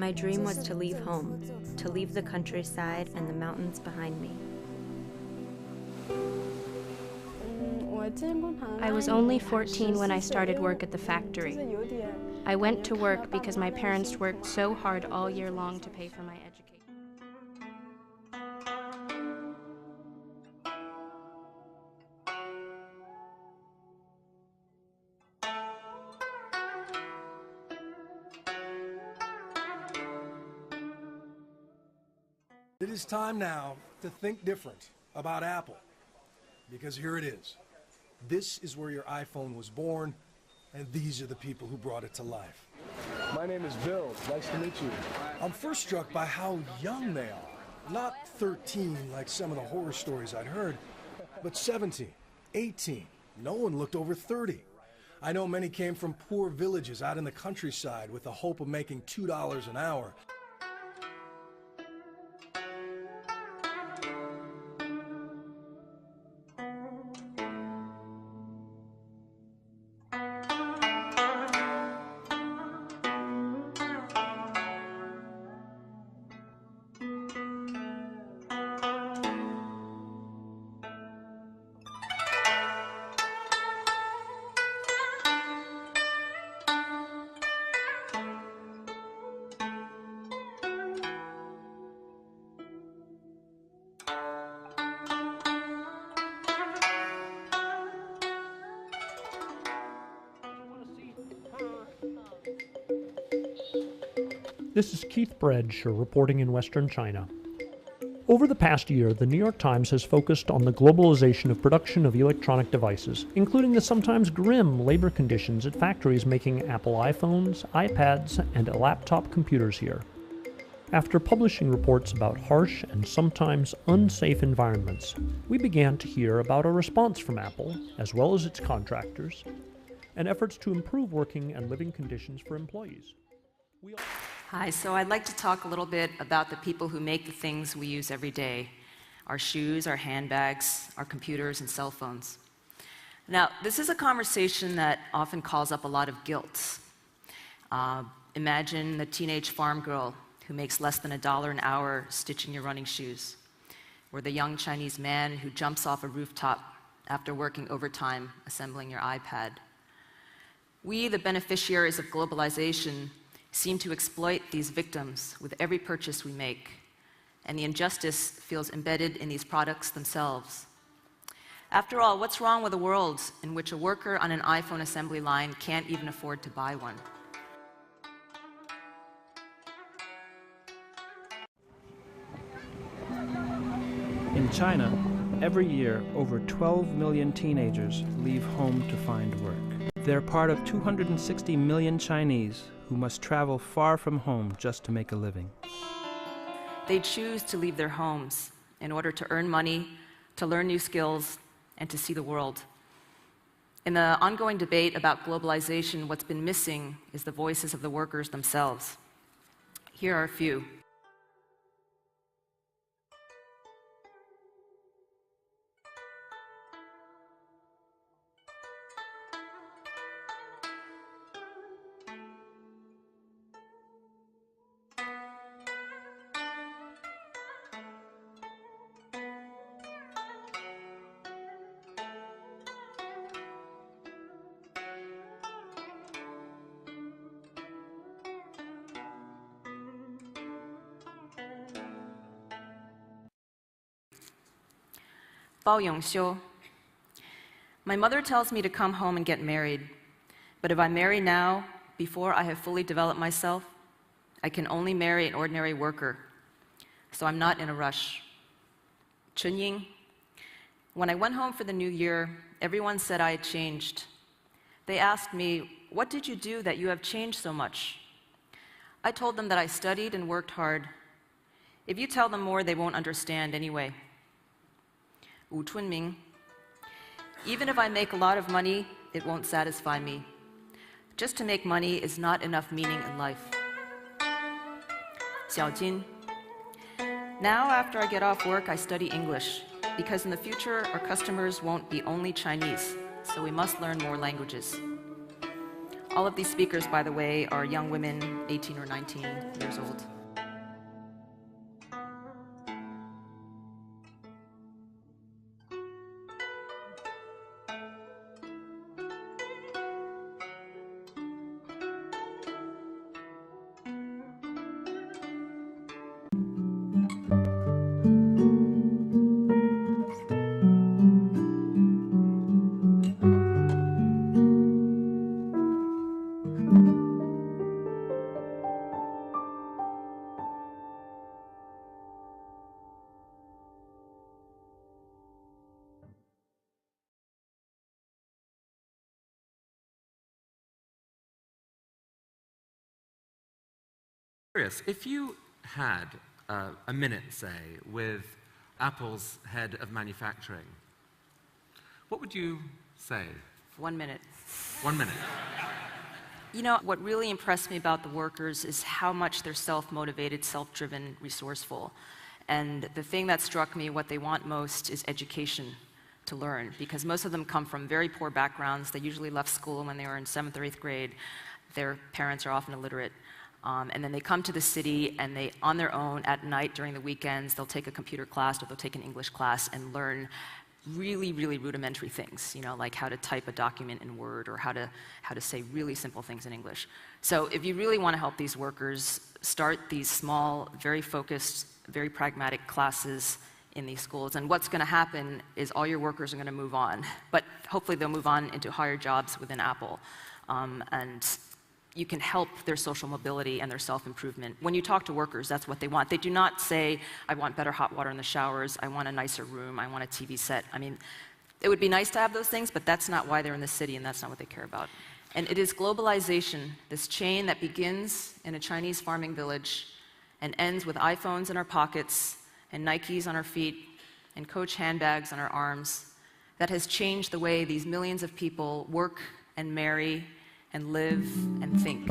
My dream was to leave home, to leave the countryside and the mountains behind me. I was only 14 when I started work at the factory. I went to work because my parents worked so hard all year long to pay for my education. It is time now to think different about Apple, because here it is. This is where your iPhone was born, and these are the people who brought it to life. My name is Bill. Nice to meet you. I'm first struck by how young they are. Not 13 like some of the horror stories I'd heard, but 17, 18. No one looked over 30. I know many came from poor villages out in the countryside with the hope of making $2 an hour. This is Keith Bredge, reporting in Western China. Over the past year, the New York Times has focused on the globalization of production of electronic devices, including the sometimes grim labor conditions at factories making Apple iPhones, iPads, and laptop computers here. After publishing reports about harsh and sometimes unsafe environments, we began to hear about a response from Apple, as well as its contractors, and efforts to improve working and living conditions for employees. Hi, so I'd like to talk a little bit about the people who make the things we use every day, our shoes, our handbags, our computers, and cell phones. Now, this is a conversation that often calls up a lot of guilt. Imagine the teenage farm girl who makes less than $1 an hour stitching your running shoes, or the young Chinese man who jumps off a rooftop after working overtime assembling your iPad. We, the beneficiaries of globalization, seem to exploit these victims with every purchase we make, and the injustice feels embedded in these products themselves. After all, what's wrong with a world in which a worker on an iPhone assembly line can't even afford to buy one? In China, every year, over 12 million teenagers leave home to find work. They're part of 260 million Chinese who must travel far from home just to make a living. They choose to leave their homes in order to earn money, to learn new skills, and to see the world. In the ongoing debate about globalization, what's been missing is the voices of the workers themselves. Here are a few. Bao Yongxiu. My mother tells me to come home and get married, but if I marry now, before I have fully developed myself, I can only marry an ordinary worker, so I'm not in a rush. Chun Ying. When I went home for the new year, everyone said I had changed. They asked me, "What did you do that you have changed so much?" I told them that I studied and worked hard. If you tell them more, they won't understand anyway. Wu Chunming. Even if I make a lot of money, it won't satisfy me. Just to make money is not enough meaning in life. Xiao Jin. Now, after I get off work, I study English, because in the future, our customers won't be only Chinese, so we must learn more languages. All of these speakers, by the way, are young women, 18 or 19 years old. Curious, if you had a minute, say, with Apple's head of manufacturing, what would you say? 1 minute. 1 minute. You know, what really impressed me about the workers is how much they're self-motivated, self-driven, resourceful. And the thing that struck me, what they want most is education to learn, because most of them come from very poor backgrounds. They usually left school when they were in 7th or 8th grade. Their parents are often illiterate. And then they come to the city, and they, on their own, at night, during the weekends, they'll take a computer class or they'll take an English class and learn really, really rudimentary things, you know, like how to type a document in Word or how to say really simple things in English. So if you really want to help these workers, start these small, very focused, very pragmatic classes in these schools. And what's going to happen is all your workers are going to move on, but hopefully they'll move on into higher jobs within Apple. And you can help their social mobility and their self-improvement. When you talk to workers, that's what they want. They do not say, I want better hot water in the showers, I want a nicer room, I want a TV set. I mean, it would be nice to have those things, but that's not why they're in the city, and that's not what they care about. And it is globalization, this chain that begins in a Chinese farming village and ends with iPhones in our pockets and Nikes on our feet and Coach handbags on our arms, that has changed the way these millions of people work and marry and live and think.